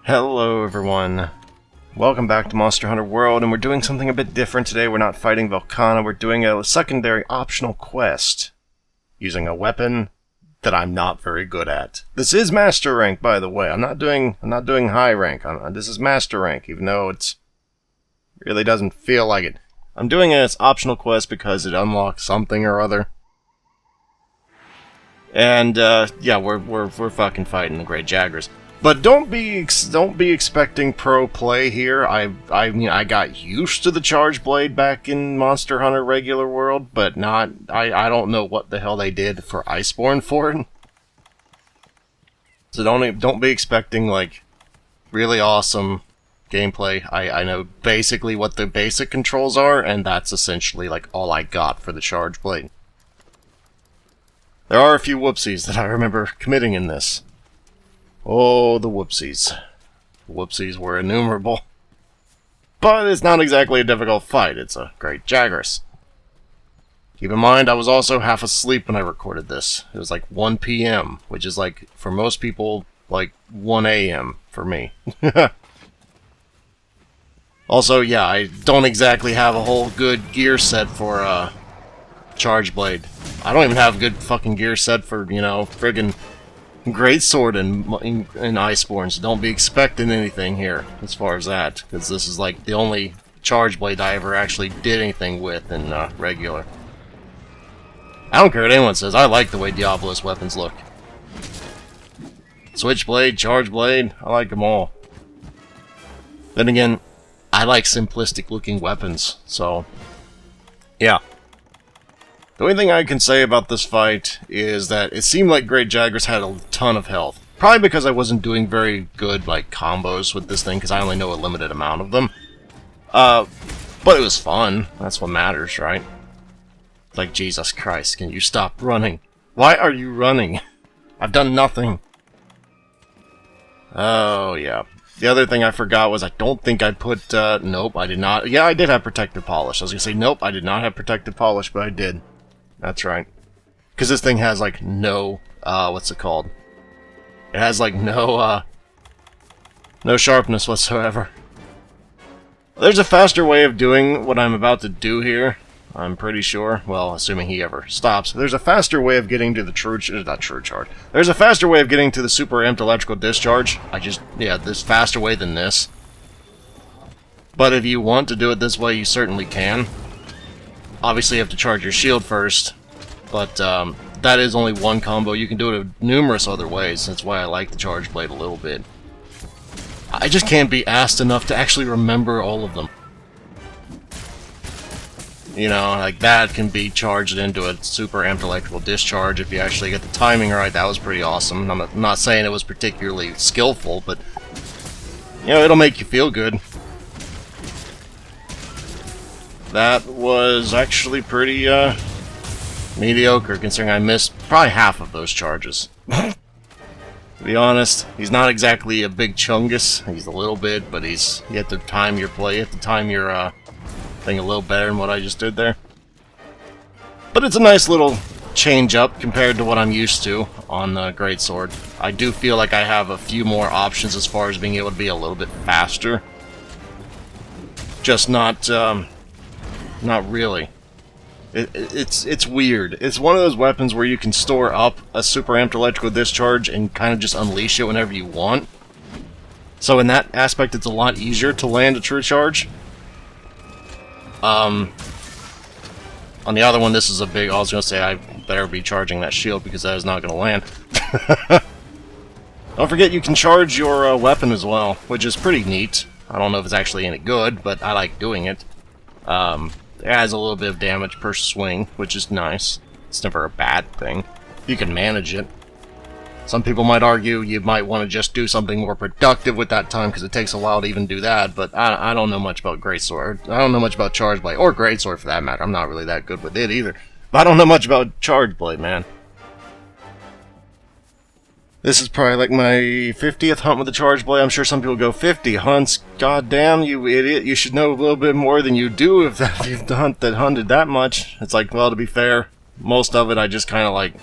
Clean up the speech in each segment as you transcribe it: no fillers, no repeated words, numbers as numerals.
Hello everyone, welcome back to Monster Hunter World, and we're doing something a bit different today. We're not fighting Volcana, we're doing a secondary optional quest using a weapon that I'm not very good at. This is Master Rank, by the way. I'm not doing high rank. This is Master Rank, even though it really doesn't feel like it. I'm doing it as optional quest because it unlocks something or other. And yeah, we're fucking fighting the Great Jaggers. But don't be expecting pro play here. I mean, I got used to the Charge Blade back in Monster Hunter regular world, but not. I don't know what the hell they did for Iceborne for it. So don't be expecting like really awesome gameplay. I know basically what the basic controls are, and that's essentially like all I got for the Charge Blade. There are a few whoopsies that I remember committing in this. Oh, the whoopsies. The whoopsies were innumerable. But it's not exactly a difficult fight. It's a Great Jaggers. Keep in mind, I was also half asleep when I recorded this. It was like 1 p.m., which is like, for most people, like 1 a.m. for me. Also, yeah, I don't exactly have a whole good gear set for, Charge Blade. I don't even have a good fucking gear set for, you know, friggin' Greatsword in Iceborne, so don't be expecting anything here as far as that, because this is like the only Charge Blade I ever actually did anything with in regular. I don't care what anyone says, I like the way Diablo's weapons look. Switchblade, Charge Blade, I like them all. Then again, I like simplistic looking weapons, so yeah. The only thing I can say about this fight is that it seemed like Great Jaggers had a ton of health. Probably because I wasn't doing very good, like, combos with this thing, because I only know a limited amount of them. But it was fun. That's what matters, right? Like, Jesus Christ, can you stop running? Why are you running? I've done nothing. Oh, yeah. The other thing I forgot was I don't think I put, nope, I did not. Yeah, I did have Protective Polish. I was gonna say, nope, I did not have Protective Polish, but I did. That's right. Because this thing has, like, no, what's it called? It has, like, no sharpness whatsoever. There's a faster way of doing what I'm about to do here, I'm pretty sure. Well, assuming he ever stops. There's a faster way of getting to the not true charge. There's a faster way of getting to the super amped electrical discharge. Yeah, there's a faster way than this. But if you want to do it this way, you certainly can. Obviously, you have to charge your shield first, but that is only one combo. You can do it numerous other ways. That's why I like the Charge Blade a little bit. I just can't be asked enough to actually remember all of them. You know, like that can be charged into a super amped electrical discharge if you actually get the timing right. That was pretty awesome. I'm not saying it was particularly skillful, but you know, it'll make you feel good. That was actually pretty, mediocre, considering I missed probably half of those charges. To be honest, he's not exactly a big chungus. He's a little bit, but you have to time your play, you have to time your, thing a little better than what I just did there. But it's a nice little change up compared to what I'm used to on the Greatsword. I do feel like I have a few more options as far as being able to be a little bit faster. Just not really. It's weird. It's one of those weapons where you can store up a super amped electrical discharge and kind of just unleash it whenever you want. So in that aspect, it's a lot easier to land a true charge. On the other one, this is a big... I was going to say I better be charging that shield because that is not going to land. Don't forget you can charge your weapon as well, which is pretty neat. I don't know if it's actually any good, but I like doing it. It adds a little bit of damage per swing, which is nice. It's never a bad thing. You can manage it. Some people might argue you might want to just do something more productive with that time because it takes a while to even do that, but I don't know much about Greatsword. I don't know much about Charge Blade, or Greatsword for that matter. I'm not really that good with it either. But I don't know much about Charge Blade, man. This is probably like my 50th hunt with the Charge Blade. I'm sure some people go, 50 hunts? Goddamn, you idiot. You should know a little bit more than you do if you've hunted that much. It's like, well, to be fair, most of it I just kind of like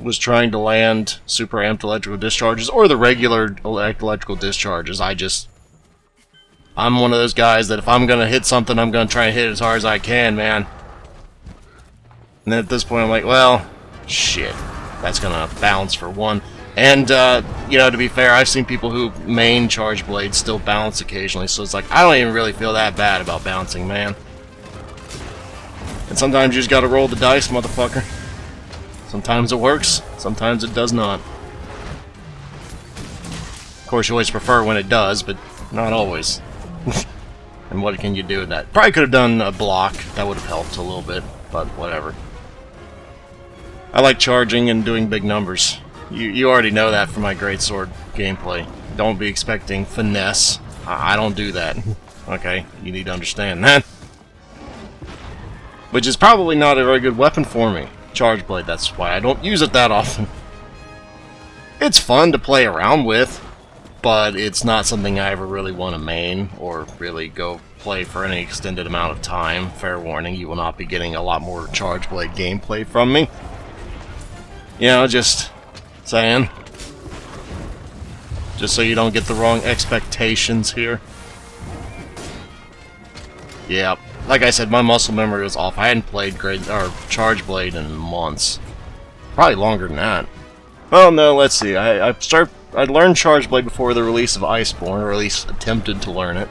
was trying to land super amped electrical discharges, or the regular electrical discharges. I'm one of those guys that if I'm gonna hit something, I'm gonna try and hit it as hard as I can, man. And then at this point, I'm like, well, shit, that's gonna bounce for one. And, you know, to be fair, I've seen people who main charge blades still bounce occasionally, so it's like, I don't even really feel that bad about bouncing, man. And sometimes you just gotta roll the dice, motherfucker. Sometimes it works, sometimes it does not. Of course, you always prefer when it does, but not always. And what can you do with that? Probably could have done a block, that would have helped a little bit, but whatever. I like charging and doing big numbers. You already know that from my greatsword gameplay. Don't be expecting finesse. I don't do that. Okay, you need to understand that. Which is probably not a very good weapon for me. Charge blade, that's why I don't use it that often. It's fun to play around with, but it's not something I ever really want to main or really go play for any extended amount of time. Fair warning, you will not be getting a lot more charge blade gameplay from me. You know, just saying. Just so you don't get the wrong expectations here. Yeah, like I said, my muscle memory was off. I hadn't played Charge Blade in months. Probably longer than that. Well, no, let's see. I learned Charge Blade before the release of Iceborne, or at least attempted to learn it.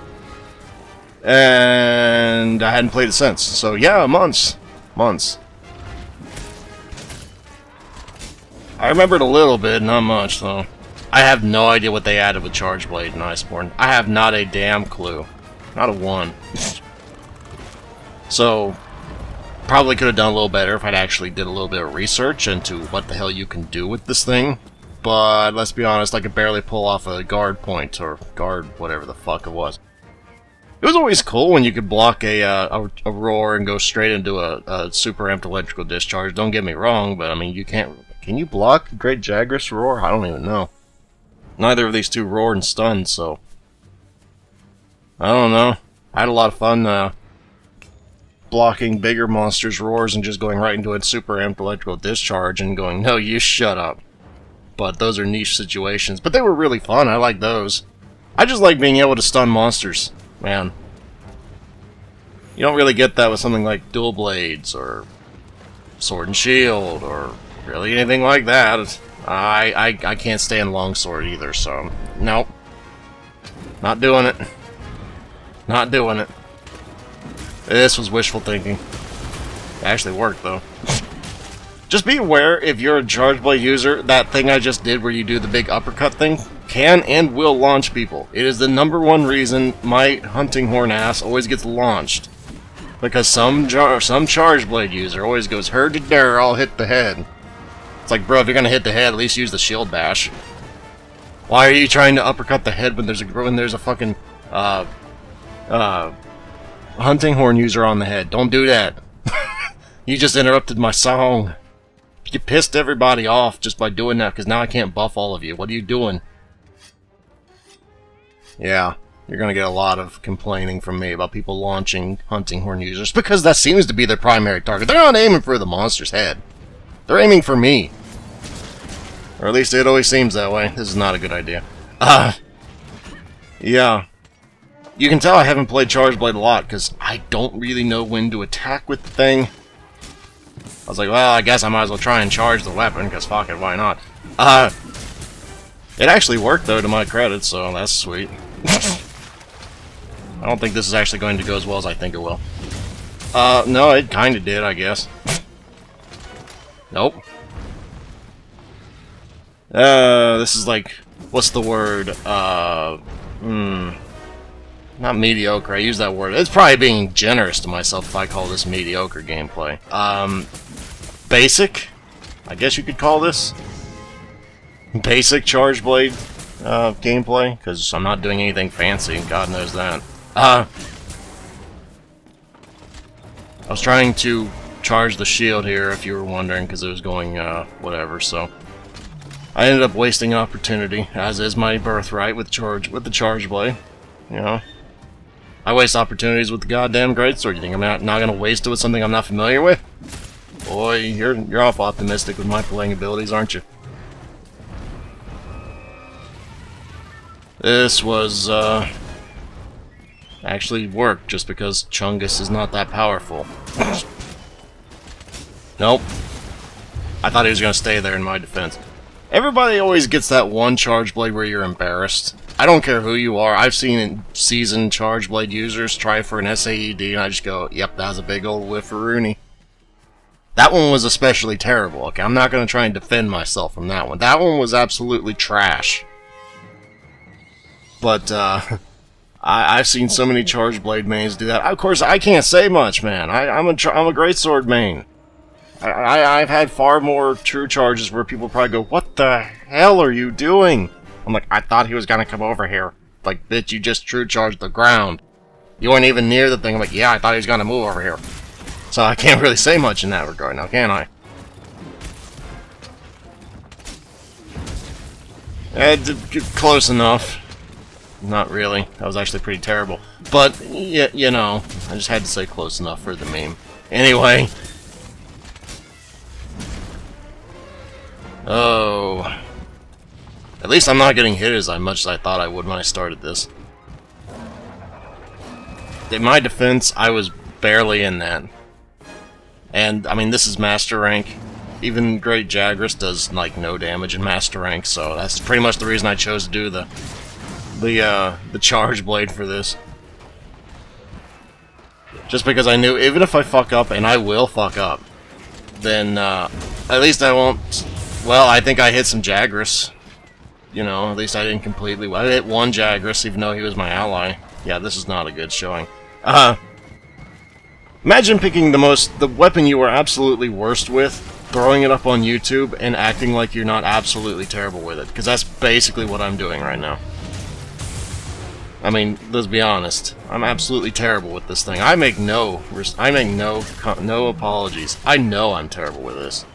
And I hadn't played it since. So yeah, months. Months. I remembered a little bit, not much, though. I have no idea what they added with Charge Blade in Iceborne. I have not a damn clue. Not a one. So, probably could have done a little better if I'd actually did a little bit of research into what the hell you can do with this thing. But, let's be honest, I could barely pull off a guard point, or guard whatever the fuck it was. It was always cool when you could block a roar and go straight into a super amped electrical discharge. Don't get me wrong, but I mean, you can't... Can you block Great Jagras roar? I don't even know. Neither of these two roar and stun, so... I don't know. I had a lot of fun, blocking bigger monsters' roars and just going right into a super amped electrical discharge and going, no, you shut up. But those are niche situations. But they were really fun. I like those. I just like being able to stun monsters, man. You don't really get that with something like Dual Blades or Sword and Shield or really anything like that. I can't stand Longsword either, so nope. Not doing it. Not doing it. This was wishful thinking. It actually worked, though. Just be aware, if you're a Charge Blade user, that thing I just did where you do the big uppercut thing can and will launch people. It is the #1 reason my hunting horn ass always gets launched. Because some Charge Blade user always goes, herd to dare, I'll hit the head. It's like, bro, if you're gonna hit the head, at least use the shield bash. Why are you trying to uppercut the head when there's a fucking hunting horn user on the head? Don't do that. You just interrupted my song. You pissed everybody off just by doing that, because now I can't buff all of you. What are you doing? Yeah, you're gonna get a lot of complaining from me about people launching hunting horn users, because that seems to be their primary target. They're not aiming for the monster's head. They're aiming for me. Or at least it always seems that way. This is not a good idea. Yeah. You can tell I haven't played Charge Blade a lot, because I don't really know when to attack with the thing. I was like, well, I guess I might as well try and charge the weapon, because fuck it, why not? It actually worked, though, to my credit, so that's sweet. I don't think this is actually going to go as well as I think it will. No, it kinda did, I guess. Nope. This is like, what's the word? Not mediocre, I use that word. It's probably being generous to myself if I call this mediocre gameplay. Basic? I guess you could call this. Basic Charge Blade gameplay, because I'm not doing anything fancy, God knows that. I was trying to charge the shield here, if you were wondering, because it was going, whatever, so... I ended up wasting an opportunity, as is my birthright with the Charge Blade, you know. I waste opportunities with the goddamn greatsword. You think I'm not gonna waste it with something I'm not familiar with? Boy, you're awful optimistic with my playing abilities, aren't you? This was, actually worked just because Chungus is not that powerful. Nope. I thought he was going to stay there in my defense. Everybody always gets that one Charge Blade where you're embarrassed. I don't care who you are. I've seen seasoned Charge Blade users try for an SAED, and I just go, yep, that was a big old whifferoony. That one was especially terrible. Okay, I'm not going to try and defend myself from that one. That one was absolutely trash. But, I've seen so many Charge Blade mains do that. Of course, I can't say much, man. I'm a Greatsword main. I've had far more true charges where people probably go, what the hell are you doing? I'm like, I thought he was gonna come over here. Like, bitch, you just true charged the ground. You weren't even near the thing. I'm like, yeah, I thought he was gonna move over here. So I can't really say much in that regard now, can I? Close enough. Not really. That was actually pretty terrible. But, yeah, you know, I just had to say close enough for the meme. Anyway. Oh. At least I'm not getting hit as much as I thought I would when I started this. In my defense, I was barely in that. And, I mean, this is Master Rank. Even Great Jagras does, like, no damage in Master Rank, so that's pretty much the reason I chose to do the Charge Blade for this. Just because I knew, even if I fuck up, and I will fuck up, then, at least I won't... Well, I think I hit some Jagras. You know, at least I didn't completely... I hit one Jagras, even though he was my ally. Yeah, this is not a good showing. Imagine picking the weapon you were absolutely worst with, throwing it up on YouTube, and acting like you're not absolutely terrible with it. Because that's basically what I'm doing right now. I mean, let's be honest. I'm absolutely terrible with this thing. I make no apologies. I know I'm terrible with this.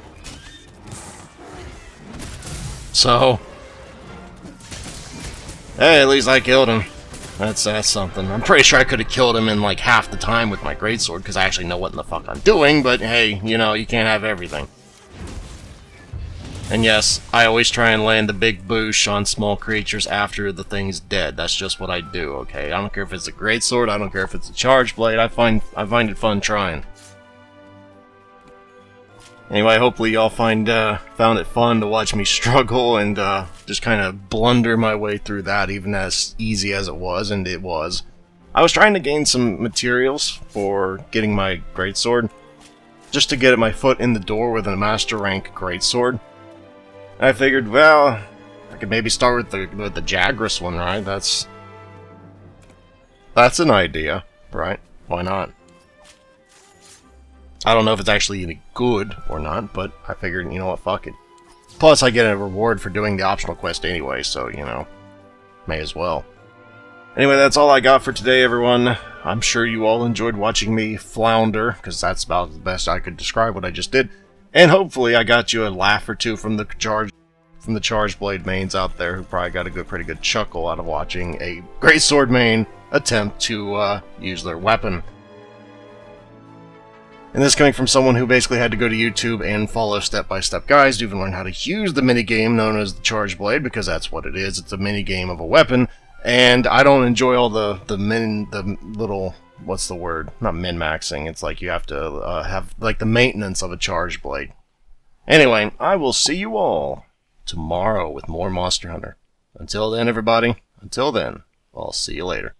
So, hey, at least I killed him. That's something. I'm pretty sure I could have killed him in like half the time with my greatsword, because I actually know what in the fuck I'm doing, but hey, you know, you can't have everything. And yes, I always try and land the big boosh on small creatures after the thing's dead. That's just what I do, okay? I don't care if it's a greatsword, I don't care if it's a charge blade, I find it fun trying. Anyway, hopefully y'all found it fun to watch me struggle and just kind of blunder my way through that, even as easy as it was, and it was. I was trying to gain some materials for getting my greatsword, just to get my foot in the door with a master rank greatsword. I figured, well, I could maybe start with the Jagras one, right? That's an idea, right? Why not? I don't know if it's actually any good or not, but I figured, you know what, fuck it. Plus, I get a reward for doing the optional quest anyway, so, you know, may as well. Anyway, that's all I got for today, everyone. I'm sure you all enjoyed watching me flounder, because that's about the best I could describe what I just did. And hopefully I got you a laugh or two from the Charge Blade mains out there who probably got a pretty good chuckle out of watching a greatsword main attempt to use their weapon. And this coming from someone who basically had to go to YouTube and follow step-by-step guides to even learn how to use the minigame known as the Charge Blade, because that's what it is. It's a minigame of a weapon, and I don't enjoy all the little... What's the word? Not min-maxing. It's like you have to have like the maintenance of a Charge Blade. Anyway, I will see you all tomorrow with more Monster Hunter. Until then, everybody. Until then, I'll see you later.